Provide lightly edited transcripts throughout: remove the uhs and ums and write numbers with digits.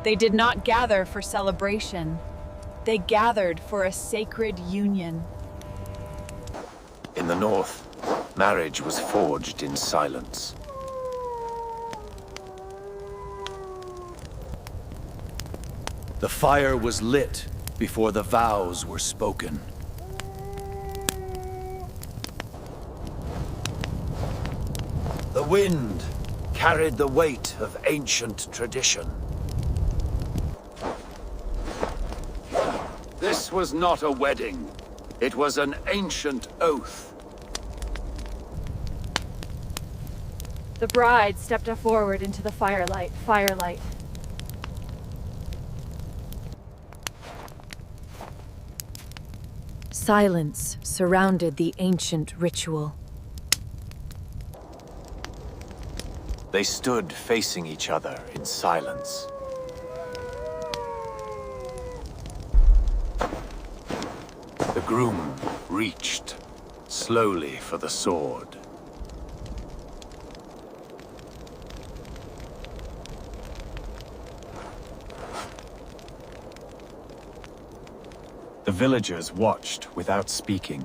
They did not gather for celebration. They gathered for a sacred union. In the north, marriage was forged in silence. The fire was lit before the vows were spoken. The wind carried the weight of ancient tradition. This was not a wedding. It was an ancient oath. The bride stepped forward into the firelight. Silence surrounded the ancient ritual. They stood facing each other in silence. The groom reached slowly for the sword. The villagers watched without speaking.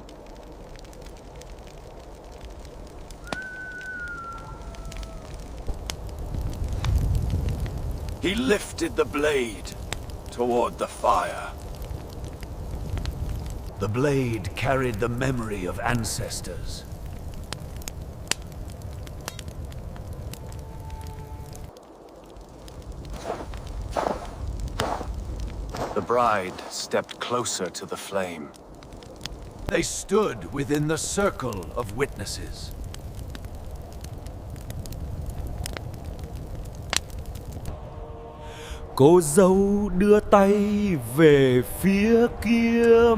He lifted the blade toward the fire. The blade carried the memory of ancestors. The bride stepped closer to the flame. They stood within the circle of witnesses. Cô dâu đưa tay về phía kia.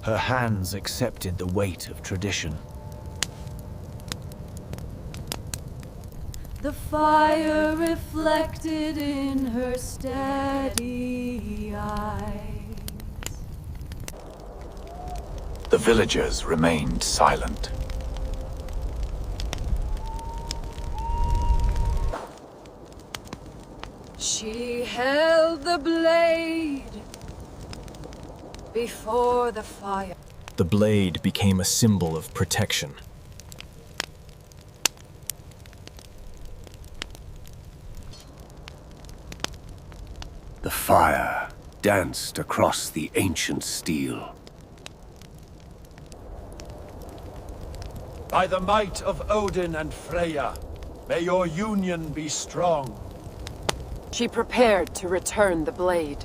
Her hands accepted the weight of tradition. The fire reflected in her steady eyes. The villagers remained silent. She held the blade before the fire. The blade became a symbol of protection. The fire danced across the ancient steel. By the might of Odin and Freya, may your union be strong. She prepared to return the blade.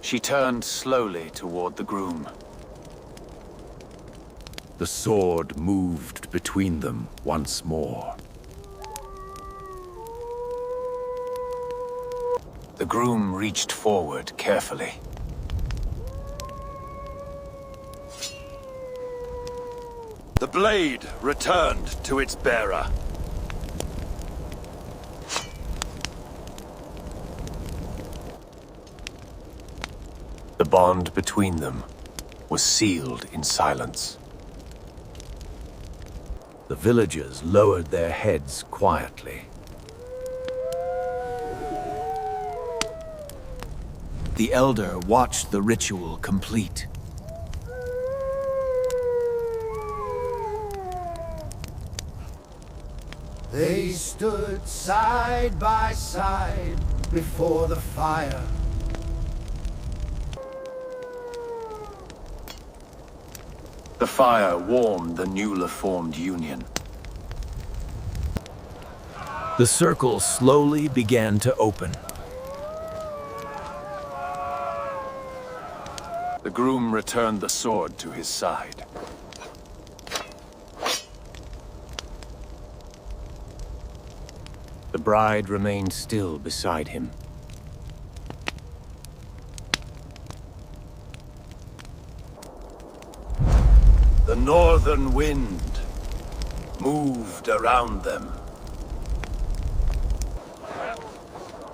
She turned slowly toward the groom. The sword moved between them once more. The groom reached forward carefully. The blade returned to its bearer. The bond between them was sealed in silence. The villagers lowered their heads quietly. The elder watched the ritual complete. They stood side by side before the fire. The fire warmed the newly formed union. The circle slowly began to open. The groom returned the sword to his side. The bride remained still beside him. The northern wind moved around them.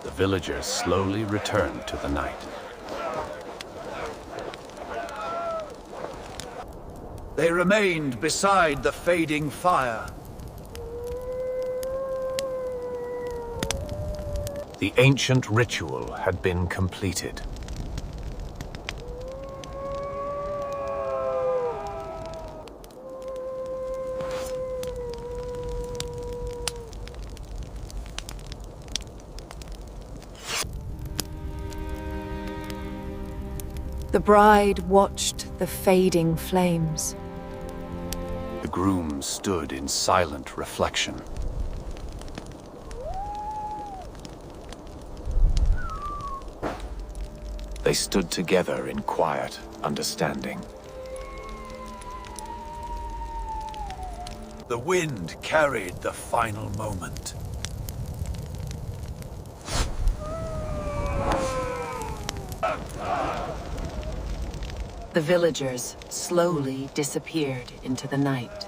The villagers slowly returned to the night. They remained beside the fading fire. The ancient ritual had been completed. The bride watched the fading flames. The groom stood in silent reflection. They stood together in quiet understanding. The wind carried the final moment. The villagers slowly disappeared into the night.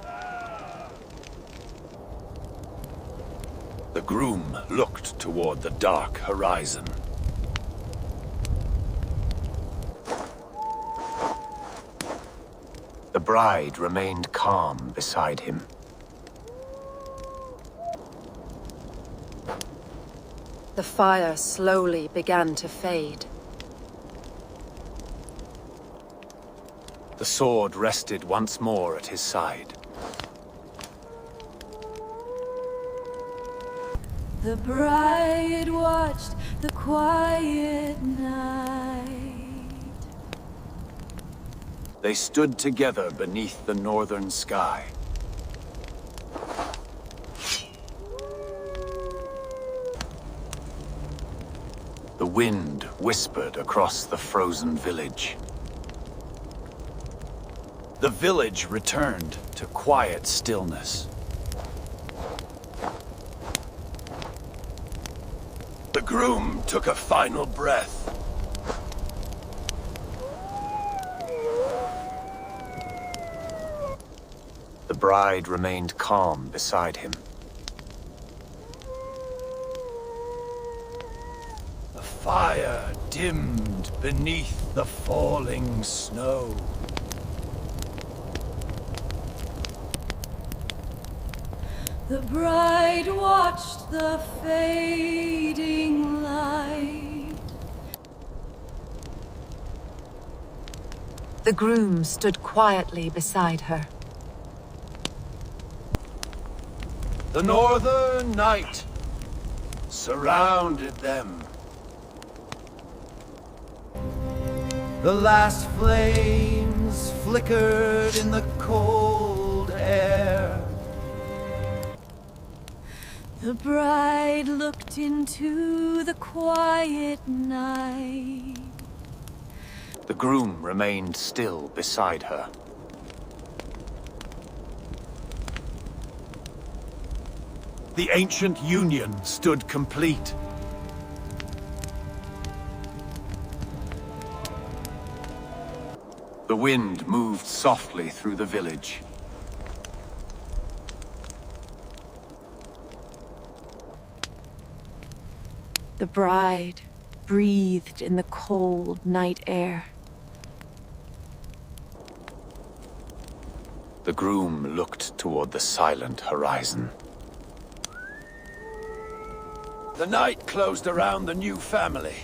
The groom looked toward the dark horizon. The bride remained calm beside him. The fire slowly began to fade. The sword rested once more at his side. The bride watched the quiet night. They stood together beneath the northern sky. The wind whispered across the frozen village. The village returned to quiet stillness. The groom took a final breath. The bride remained calm beside him. The fire dimmed beneath the falling snow. The bride watched the fading light. The groom stood quietly beside her. The northern night surrounded them. The last flames flickered in the cold air. The bride looked into the quiet night. The groom remained still beside her. The ancient union stood complete. The wind moved softly through the village. The bride breathed in the cold night air. The groom looked toward the silent horizon. The night closed around the new family.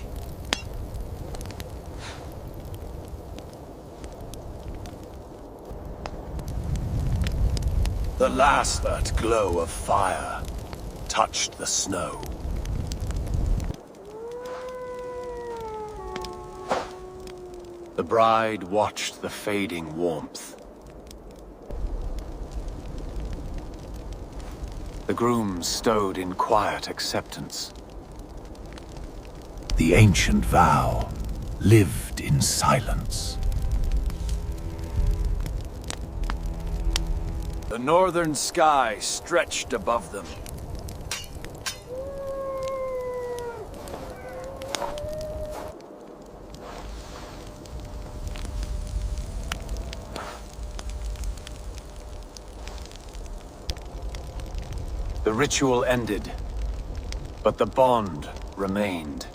The last glow of fire touched the snow. The bride watched the fading warmth. The groom stowed in quiet acceptance. The ancient vow lived in silence. The northern sky stretched above them. The ritual ended, but the bond remained.